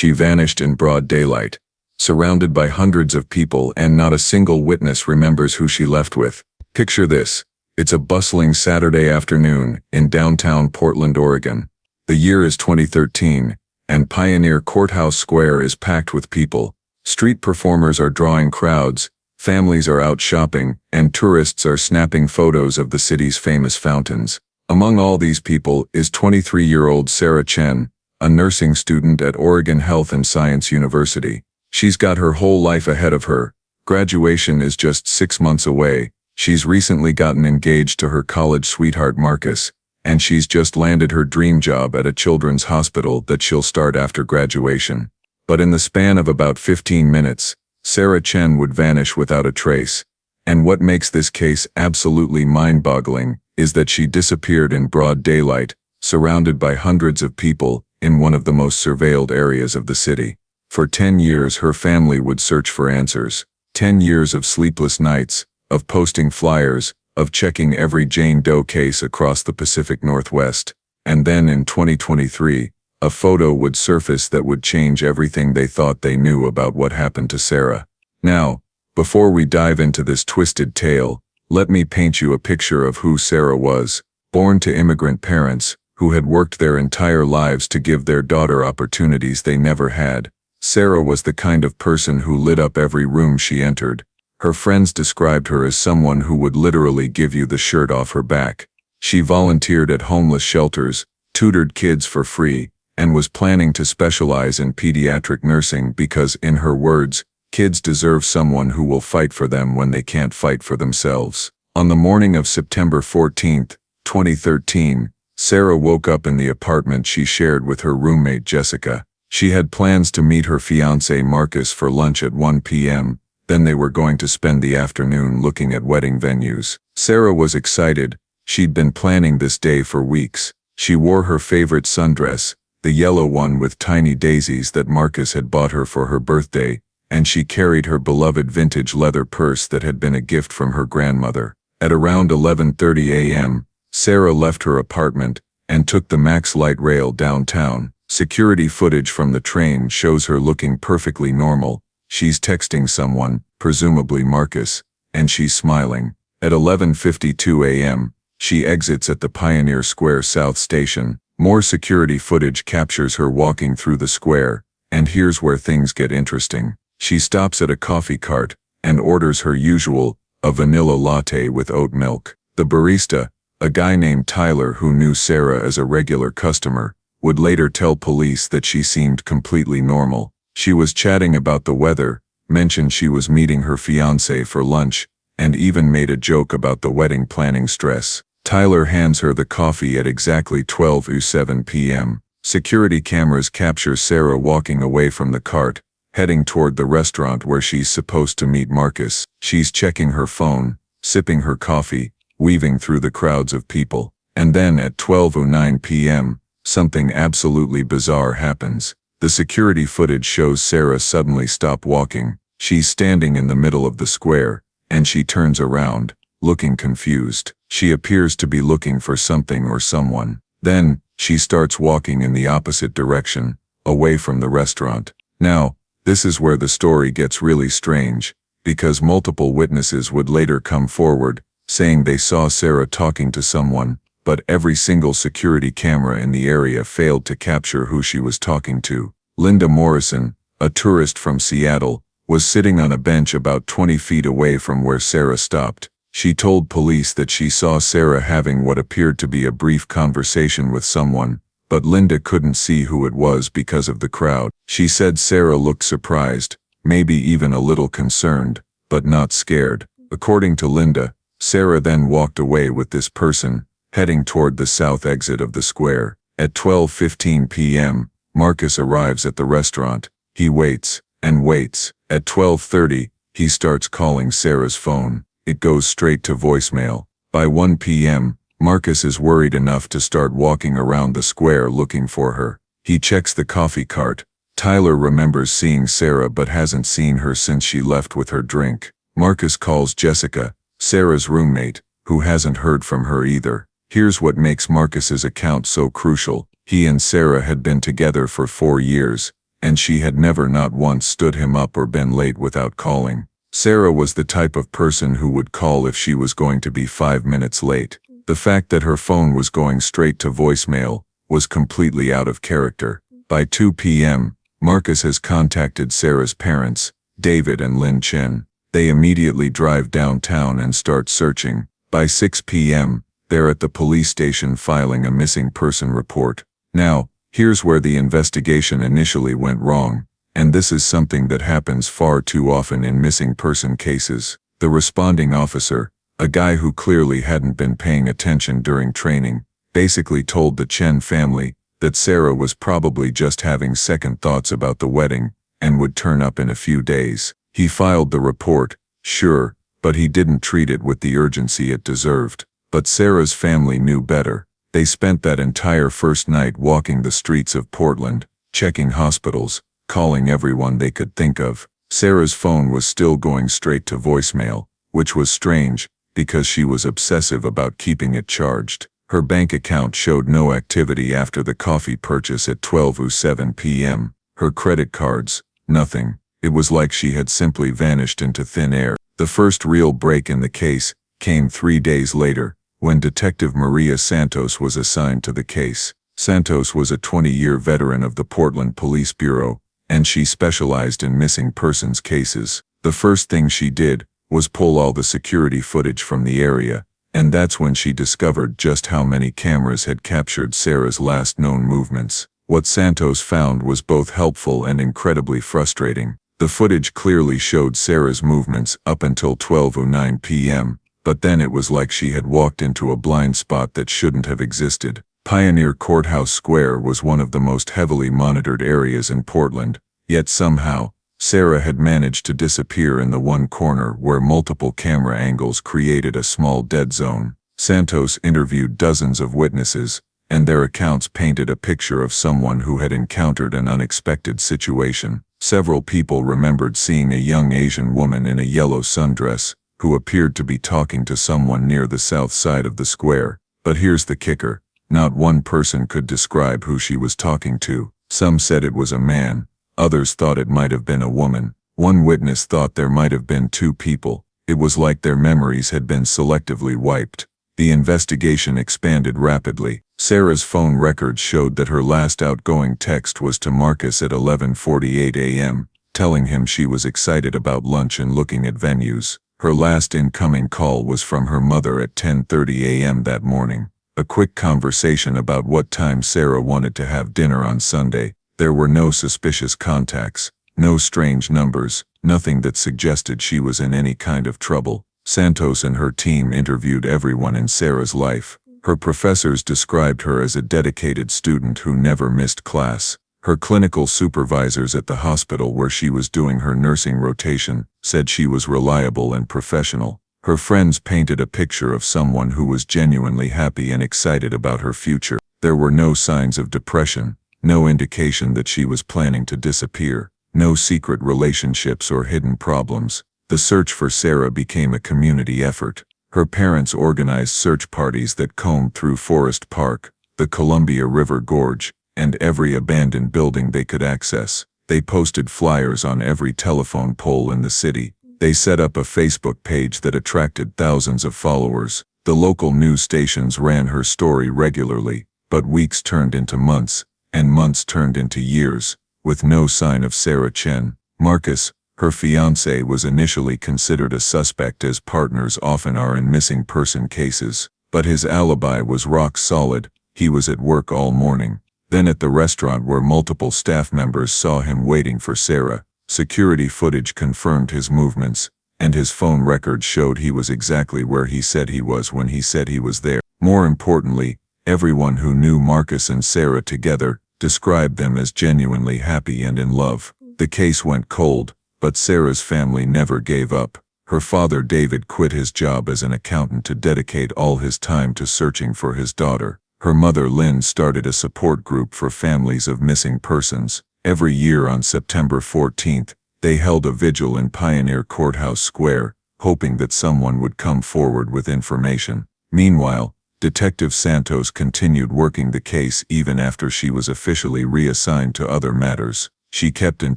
She vanished in broad daylight, surrounded by hundreds of people, and not a single witness remembers who she left with. Picture this. It's a bustling Saturday afternoon in downtown Portland, Oregon. The year is 2013, and Pioneer Courthouse Square is packed with people. Street performers are drawing crowds, families are out shopping, and tourists are snapping photos of the city's famous fountains. Among all these people is 23-year-old Sarah Chen, a nursing student at Oregon Health and Science University. She's got her whole life ahead of her. Graduation is just 6 months away. She's recently gotten engaged to her college sweetheart Marcus, and she's just landed her dream job at a children's hospital that she'll start after graduation. But in the span of about 15 minutes, Sarah Chen would vanish without a trace. And what makes this case absolutely mind-boggling is that she disappeared in broad daylight, surrounded by hundreds of people, in one of the most surveilled areas of the city. For 10 years her family would search for answers. 10 years of sleepless nights, of posting flyers, of checking every Jane Doe case across the Pacific Northwest. And then in 2023, a photo would surface that would change everything they thought they knew about what happened to Sarah. Now, before we dive into this twisted tale, let me paint you a picture of who Sarah was. Born to immigrant parents, who had worked their entire lives to give their daughter opportunities they never had, Sarah was the kind of person who lit up every room she entered. Her friends described her as someone who would literally give you the shirt off her back. She volunteered at homeless shelters, tutored kids for free, and was planning to specialize in pediatric nursing because, in her words, kids deserve someone who will fight for them when they can't fight for themselves. On the morning of September 14, 2013, Sarah woke up in the apartment she shared with her roommate Jessica. She had plans to meet her fiancé Marcus for lunch at 1 p.m., then they were going to spend the afternoon looking at wedding venues. Sarah was excited. She'd been planning this day for weeks. She wore her favorite sundress, the yellow one with tiny daisies that Marcus had bought her for her birthday, and she carried her beloved vintage leather purse that had been a gift from her grandmother. At around 11:30 a.m., Sarah left her apartment and took the Max Light Rail downtown. Security footage from the train shows her looking perfectly normal. She's texting someone, presumably Marcus, and she's smiling. At 11:52 a.m., she exits at the Pioneer Square South station. More security footage captures her walking through the square, and here's where things get interesting. She stops at a coffee cart and orders her usual, a vanilla latte with oat milk. The barista, a guy named Tyler who knew Sarah as a regular customer, would later tell police that she seemed completely normal. She was chatting about the weather, mentioned she was meeting her fiancé for lunch, and even made a joke about the wedding planning stress. Tyler hands her the coffee at exactly 12:07 p.m. Security cameras capture Sarah walking away from the cart, heading toward the restaurant where she's supposed to meet Marcus. She's checking her phone, sipping her coffee, weaving through the crowds of people. And then at 12:09 p.m., something absolutely bizarre happens. The security footage shows Sarah suddenly stop walking. She's standing in the middle of the square, and she turns around, looking confused. She appears to be looking for something or someone. Then, she starts walking in the opposite direction, away from the restaurant. Now, this is where the story gets really strange, because multiple witnesses would later come forward, saying they saw Sarah talking to someone, but every single security camera in the area failed to capture who she was talking to. Linda Morrison, a tourist from Seattle, was sitting on a bench about 20 feet away from where Sarah stopped. She told police that she saw Sarah having what appeared to be a brief conversation with someone, but Linda couldn't see who it was because of the crowd. She said Sarah looked surprised, maybe even a little concerned, but not scared. According to Linda, Sarah then walked away with this person, heading toward the south exit of the square. At 12:15 p.m., Marcus arrives at the restaurant. He waits and waits. At 12:30, he starts calling Sarah's phone. It goes straight to voicemail. By 1 p.m., Marcus is worried enough to start walking around the square looking for her. He checks the coffee cart. Tyler remembers seeing Sarah but hasn't seen her since she left with her drink. Marcus calls Jessica, Sarah's roommate, who hasn't heard from her either. Here's what makes Marcus's account so crucial. He and Sarah had been together for 4 years, and she had never not once stood him up or been late without calling. Sarah was the type of person who would call if she was going to be 5 minutes late. The fact that her phone was going straight to voicemail was completely out of character. By 2 p.m., Marcus has contacted Sarah's parents, David and Lynn Chen. They immediately drive downtown and start searching. By 6 p.m., they're at the police station filing a missing person report. Now, here's where the investigation initially went wrong, and this is something that happens far too often in missing person cases. The responding officer, a guy who clearly hadn't been paying attention during training, basically told the Chen family that Sarah was probably just having second thoughts about the wedding and would turn up in a few days. He filed the report, sure, but he didn't treat it with the urgency it deserved. But Sarah's family knew better. They spent that entire first night walking the streets of Portland, checking hospitals, calling everyone they could think of. Sarah's phone was still going straight to voicemail, which was strange, because she was obsessive about keeping it charged. Her bank account showed no activity after the coffee purchase at 12:07 p.m. Her credit cards, nothing. It was like she had simply vanished into thin air. The first real break in the case came 3 days later, when Detective Maria Santos was assigned to the case. Santos was a 20-year veteran of the Portland Police Bureau, and she specialized in missing persons cases. The first thing she did was pull all the security footage from the area, and that's when she discovered just how many cameras had captured Sarah's last known movements. What Santos found was both helpful and incredibly frustrating. The footage clearly showed Sarah's movements up until 12:09 p.m., but then it was like she had walked into a blind spot that shouldn't have existed. Pioneer Courthouse Square was one of the most heavily monitored areas in Portland, yet somehow, Sarah had managed to disappear in the one corner where multiple camera angles created a small dead zone. Santos interviewed dozens of witnesses, and their accounts painted a picture of someone who had encountered an unexpected situation. Several people remembered seeing a young Asian woman in a yellow sundress, who appeared to be talking to someone near the south side of the square. But here's the kicker. Not one person could describe who she was talking to. Some said it was a man. Others thought it might have been a woman. One witness thought there might have been two people. It was like their memories had been selectively wiped. The investigation expanded rapidly. Sarah's phone records showed that her last outgoing text was to Marcus at 11:48 a.m., telling him she was excited about lunch and looking at venues. Her last incoming call was from her mother at 10:30 a.m. that morning. A quick conversation about what time Sarah wanted to have dinner on Sunday. There were no suspicious contacts, no strange numbers, nothing that suggested she was in any kind of trouble. Santos and her team interviewed everyone in Sarah's life. Her professors described her as a dedicated student who never missed class. Her clinical supervisors at the hospital where she was doing her nursing rotation said she was reliable and professional. Her friends painted a picture of someone who was genuinely happy and excited about her future. There were no signs of depression, no indication that she was planning to disappear, no secret relationships or hidden problems. The search for Sarah became a community effort. Her parents organized search parties that combed through Forest Park, the Columbia River Gorge, and every abandoned building they could access. They posted flyers on every telephone pole in the city. They set up a Facebook page that attracted thousands of followers. The local news stations ran her story regularly, but weeks turned into months, and months turned into years, with no sign of Sarah Chen. Marcus, her fiancé, was initially considered a suspect, as partners often are in missing person cases, but his alibi was rock solid. He was at work all morning. Then at the restaurant where multiple staff members saw him waiting for Sarah, security footage confirmed his movements, and his phone records showed he was exactly where he said he was when he said he was there. More importantly, everyone who knew Marcus and Sarah together described them as genuinely happy and in love. The case went cold, but Sarah's family never gave up. Her father David quit his job as an accountant to dedicate all his time to searching for his daughter. Her mother Lynn started a support group for families of missing persons. Every year on September 14th, they held a vigil in Pioneer Courthouse Square, hoping that someone would come forward with information. Meanwhile, Detective Santos continued working the case even after she was officially reassigned to other matters. She kept in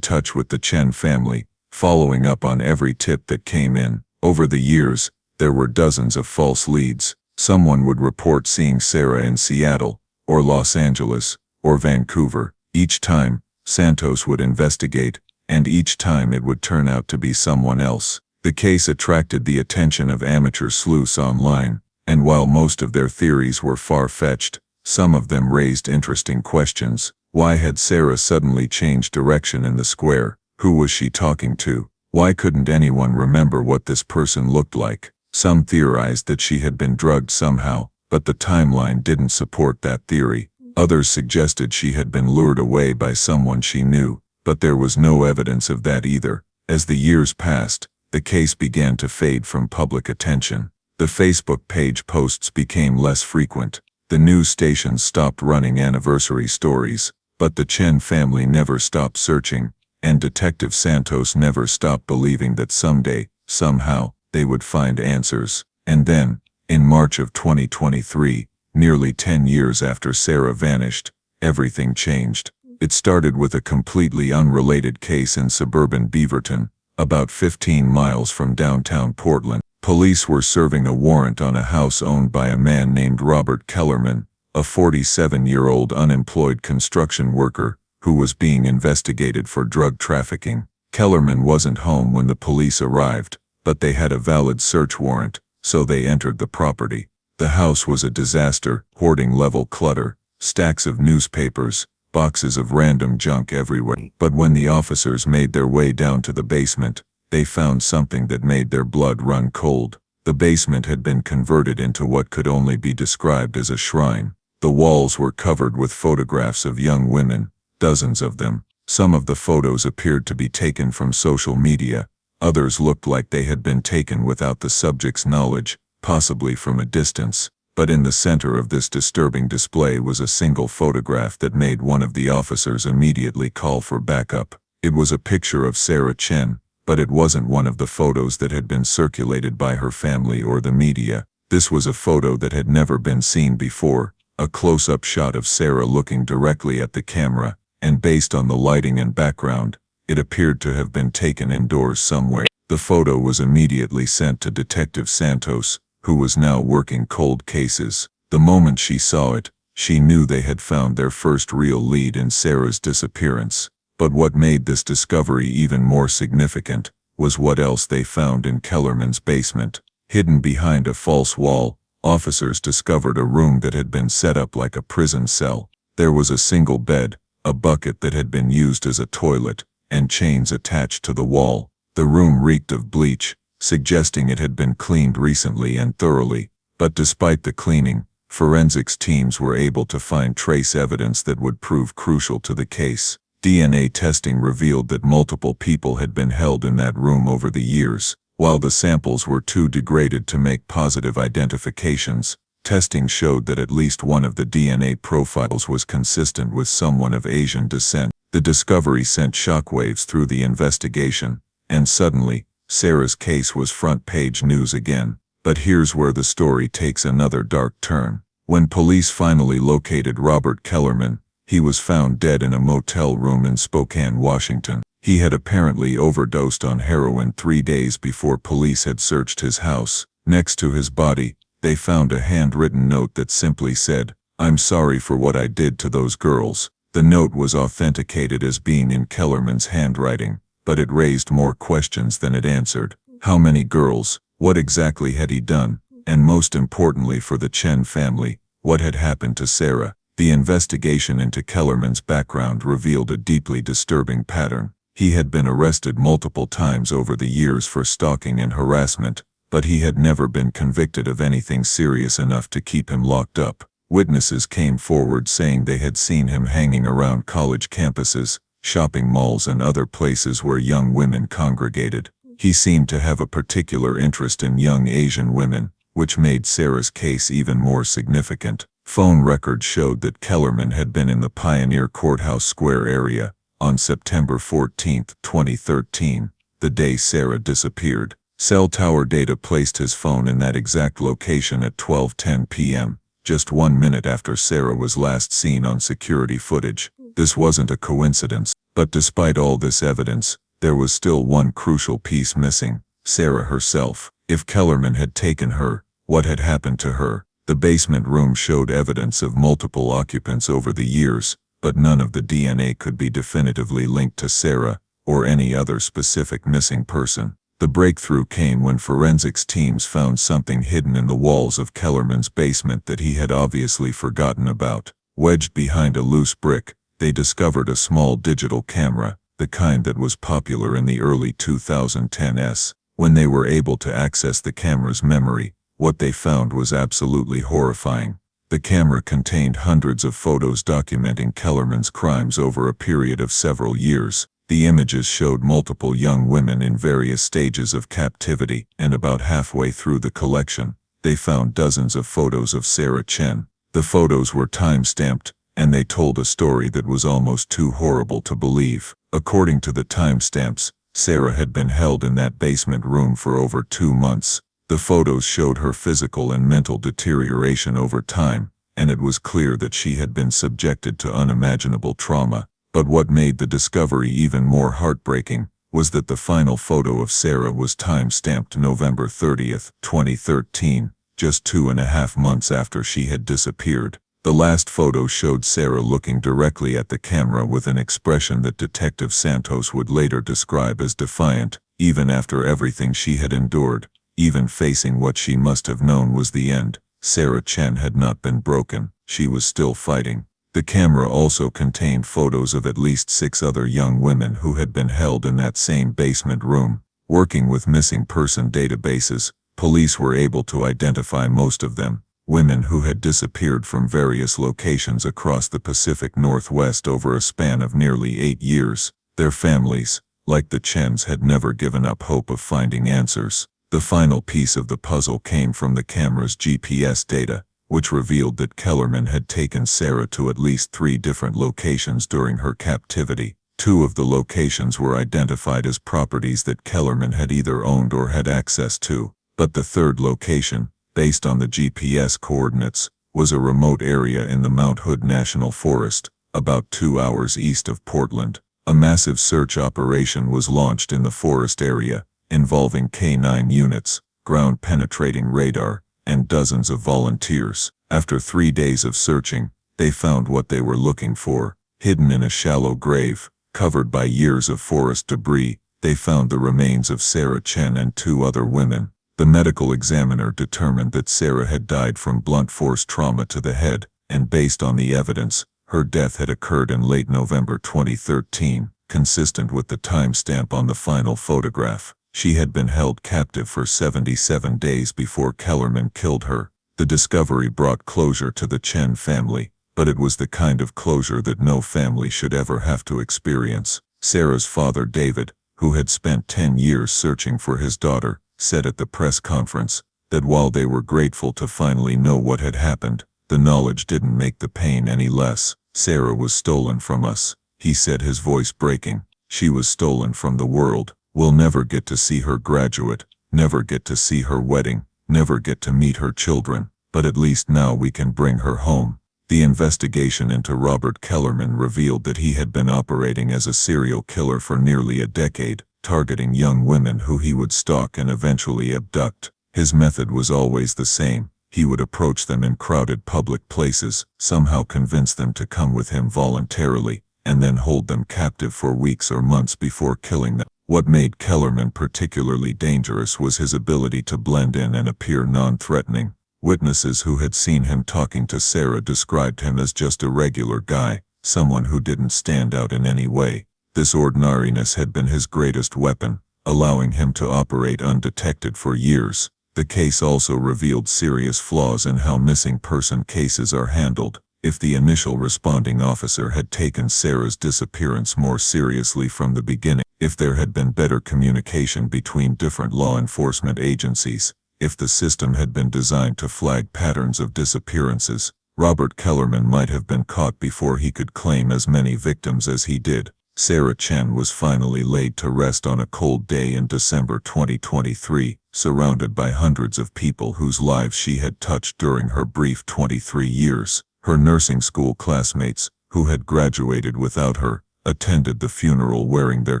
touch with the Chen family, following up on every tip that came in. Over the years, there were dozens of false leads. Someone would report seeing Sarah in Seattle, or Los Angeles, or Vancouver. Each time, Santos would investigate, and each time it would turn out to be someone else. The case attracted the attention of amateur sleuths online, and while most of their theories were far-fetched, some of them raised interesting questions. Why had Sarah suddenly changed direction in the square? Who was she talking to? Why couldn't anyone remember what this person looked like? Some theorized that she had been drugged somehow, but the timeline didn't support that theory. Others suggested she had been lured away by someone she knew, but there was no evidence of that either. As the years passed, the case began to fade from public attention. The Facebook page posts became less frequent. The news stations stopped running anniversary stories, but the Chen family never stopped searching, and Detective Santos never stopped believing that someday, somehow, they would find answers. And then, in March of 2023, nearly 10 years after Sarah vanished, everything changed. It started with a completely unrelated case in suburban Beaverton, about 15 miles from downtown Portland. Police were serving a warrant on a house owned by a man named Robert Kellerman, a 47-year-old unemployed construction worker, who was being investigated for drug trafficking. Kellerman wasn't home when the police arrived, but they had a valid search warrant, so they entered the property. The house was a disaster, hoarding-level clutter, stacks of newspapers, boxes of random junk everywhere. But when the officers made their way down to the basement, they found something that made their blood run cold. The basement had been converted into what could only be described as a shrine. The walls were covered with photographs of young women, dozens of them. Some of the photos appeared to be taken from social media. Others looked like they had been taken without the subject's knowledge, possibly from a distance. But in the center of this disturbing display was a single photograph that made one of the officers immediately call for backup. It was a picture of Sarah Chen, but it wasn't one of the photos that had been circulated by her family or the media. This was a photo that had never been seen before, a close-up shot of Sarah looking directly at the camera, and based on the lighting and background, it appeared to have been taken indoors somewhere. The photo was immediately sent to Detective Santos, who was now working cold cases. The moment she saw it, she knew they had found their first real lead in Sarah's disappearance. But what made this discovery even more significant was what else they found in Kellerman's basement. Hidden behind a false wall, officers discovered a room that had been set up like a prison cell. There was a single bed, a bucket that had been used as a toilet, and chains attached to the wall. The room reeked of bleach, suggesting it had been cleaned recently and thoroughly. But despite the cleaning, forensics teams were able to find trace evidence that would prove crucial to the case. DNA testing revealed that multiple people had been held in that room over the years. While the samples were too degraded to make positive identifications, testing showed that at least one of the DNA profiles was consistent with someone of Asian descent. The discovery sent shockwaves through the investigation, and suddenly, Sarah's case was front-page news again. But here's where the story takes another dark turn. When police finally located Robert Kellerman, he was found dead in a motel room in Spokane, Washington. He had apparently overdosed on heroin 3 days before police had searched his house. Next to his body, they found a handwritten note that simply said, "I'm sorry for what I did to those girls." The note was authenticated as being in Kellerman's handwriting, but it raised more questions than it answered. How many girls? What exactly had he done? And most importantly for the Chen family, what had happened to Sarah? The investigation into Kellerman's background revealed a deeply disturbing pattern. He had been arrested multiple times over the years for stalking and harassment, but he had never been convicted of anything serious enough to keep him locked up. Witnesses came forward saying they had seen him hanging around college campuses, shopping malls and other places where young women congregated. He seemed to have a particular interest in young Asian women, which made Sarah's case even more significant. Phone records showed that Kellerman had been in the Pioneer Courthouse Square area on September 14, 2013, the day Sarah disappeared. Cell tower data placed his phone in that exact location at 12:10 p.m., just 1 minute after Sarah was last seen on security footage. This wasn't a coincidence. But despite all this evidence, there was still one crucial piece missing: Sarah herself. If Kellerman had taken her, what had happened to her? The basement room showed evidence of multiple occupants over the years, but none of the DNA could be definitively linked to Sarah or any other specific missing person. The breakthrough came when forensics teams found something hidden in the walls of Kellerman's basement that he had obviously forgotten about. Wedged behind a loose brick, they discovered a small digital camera, the kind that was popular in the early 2010s. When they were able to access the camera's memory, what they found was absolutely horrifying. The camera contained hundreds of photos documenting Kellerman's crimes over a period of several years. The images showed multiple young women in various stages of captivity, and about halfway through the collection, they found dozens of photos of Sarah Chen. The photos were time-stamped, and they told a story that was almost too horrible to believe. According to the timestamps, Sarah had been held in that basement room for over 2 months. The photos showed her physical and mental deterioration over time, and it was clear that she had been subjected to unimaginable trauma. But what made the discovery even more heartbreaking was that the final photo of Sarah was time-stamped November 30th, 2013, just 2.5 months after she had disappeared. The last photo showed Sarah looking directly at the camera with an expression that Detective Santos would later describe as defiant. Even after everything she had endured, even facing what she must have known was the end, Sarah Chen had not been broken. She was still fighting. The camera also contained photos of at least 6 other young women who had been held in that same basement room. Working with missing person databases, police were able to identify most of them, women who had disappeared from various locations across the Pacific Northwest over a span of nearly 8 years. Their families, like the Chens, had never given up hope of finding answers. The final piece of the puzzle came from the camera's GPS data, which revealed that Kellerman had taken Sarah to at least 3 different locations during her captivity. 2 of the locations were identified as properties that Kellerman had either owned or had access to, but the 3rd location, based on the GPS coordinates, was a remote area in the Mount Hood National Forest, about 2 hours east of Portland. A massive search operation was launched in the forest area, involving K-9 units, ground-penetrating radar, and dozens of volunteers. After 3 days of searching, they found what they were looking for. Hidden in a shallow grave, covered by years of forest debris, they found the remains of Sarah Chen and 2 other women. The medical examiner determined that Sarah had died from blunt force trauma to the head, and based on the evidence, her death had occurred in late November 2013, consistent with the timestamp on the final photograph. She had been held captive for 77 days before Kellerman killed her. The discovery brought closure to the Chen family, but it was the kind of closure that no family should ever have to experience. Sarah's father, David, who had spent 10 years searching for his daughter, said at the press conference that while they were grateful to finally know what had happened, the knowledge didn't make the pain any less. Sarah was stolen from us, he said, his voice breaking. She was stolen from the world. We'll never get to see her graduate, never get to see her wedding, never get to meet her children, but at least now we can bring her home. The investigation into Robert Kellerman revealed that he had been operating as a serial killer for nearly a decade, targeting young women who he would stalk and eventually abduct. His method was always the same. He would approach them in crowded public places, somehow convince them to come with him voluntarily, and then hold them captive for weeks or months before killing them. What made Kellerman particularly dangerous was his ability to blend in and appear non-threatening. Witnesses who had seen him talking to Sarah described him as just a regular guy, someone who didn't stand out in any way. This ordinariness had been his greatest weapon, allowing him to operate undetected for years. The case also revealed serious flaws in how missing person cases are handled. If the initial responding officer had taken Sarah's disappearance more seriously from the beginning, if there had been better communication between different law enforcement agencies, if the system had been designed to flag patterns of disappearances, Robert Kellerman might have been caught before he could claim as many victims as he did. Sarah Chen was finally laid to rest on a cold day in December 2023, surrounded by hundreds of people whose lives she had touched during her brief 23 years. Her nursing school classmates, who had graduated without her, attended the funeral wearing their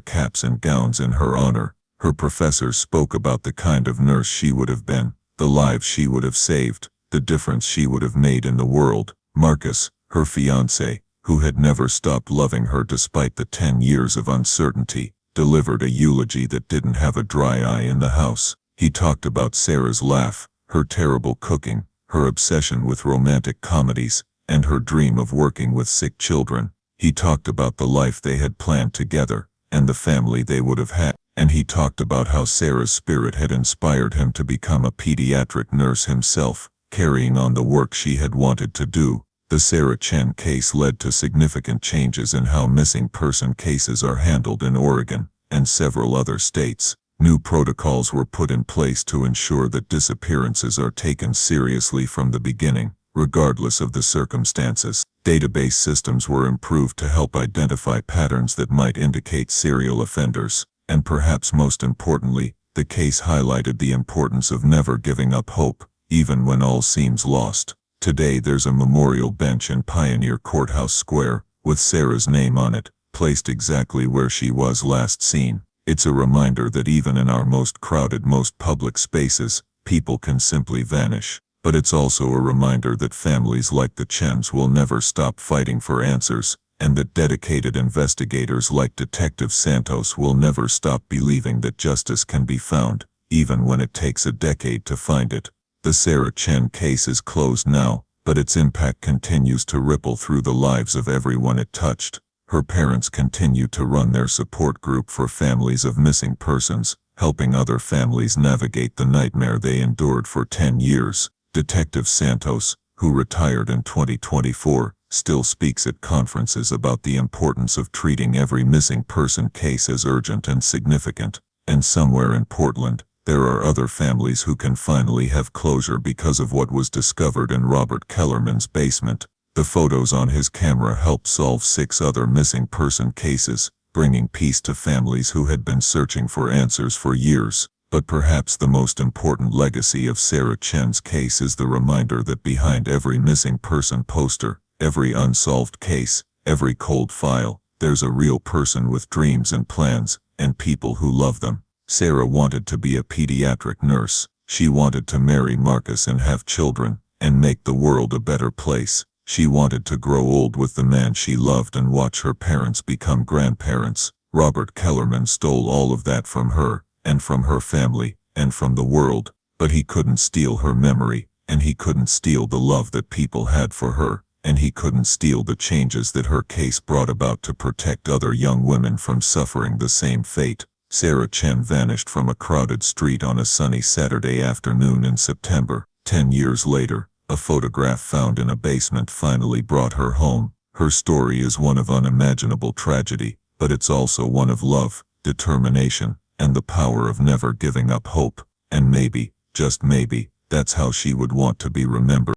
caps and gowns in her honor. Her professors spoke about the kind of nurse she would have been, the lives she would have saved, the difference she would have made in the world. Marcus, her fiancé, who had never stopped loving her despite the 10 years of uncertainty, delivered a eulogy that didn't have a dry eye in the house. He talked about Sarah's laugh, her terrible cooking, her obsession with romantic comedies, and her dream of working with sick children. He talked about the life they had planned together, and the family they would have had. And he talked about how Sarah's spirit had inspired him to become a pediatric nurse himself, carrying on the work she had wanted to do. The Sarah Chen case led to significant changes in how missing person cases are handled in Oregon and several other states. New protocols were put in place to ensure that disappearances are taken seriously from the beginning, regardless of the circumstances. Database systems were improved to help identify patterns that might indicate serial offenders. And perhaps most importantly, the case highlighted the importance of never giving up hope, even when all seems lost. Today there's a memorial bench in Pioneer Courthouse Square, with Sarah's name on it, placed exactly where she was last seen. It's a reminder that even in our most crowded, most public spaces, people can simply vanish. But it's also a reminder that families like the Chens will never stop fighting for answers, and that dedicated investigators like Detective Santos will never stop believing that justice can be found, even when it takes a decade to find it. The Sarah Chen case is closed now, but its impact continues to ripple through the lives of everyone it touched. Her parents continue to run their support group for families of missing persons, helping other families navigate the nightmare they endured for 10 years. Detective Santos, who retired in 2024, still speaks at conferences about the importance of treating every missing person case as urgent and significant. And somewhere in Portland, there are other families who can finally have closure because of what was discovered in Robert Kellerman's basement. The photos on his camera helped solve 6 other missing person cases, bringing peace to families who had been searching for answers for years. But perhaps the most important legacy of Sarah Chen's case is the reminder that behind every missing person poster, every unsolved case, every cold file, there's a real person with dreams and plans, and people who love them. Sarah wanted to be a pediatric nurse. She wanted to marry Marcus and have children, and make the world a better place. She wanted to grow old with the man she loved and watch her parents become grandparents. Robert Kellerman stole all of that from her, and from her family, and from the world. But he couldn't steal her memory, and he couldn't steal the love that people had for her. And he couldn't steal the changes that her case brought about to protect other young women from suffering the same fate. Sarah Chen vanished from a crowded street on a sunny Saturday afternoon in September. 10 years later, a photograph found in a basement finally brought her home. Her story is one of unimaginable tragedy, but it's also one of love, determination, and the power of never giving up hope. And maybe, just maybe, that's how she would want to be remembered.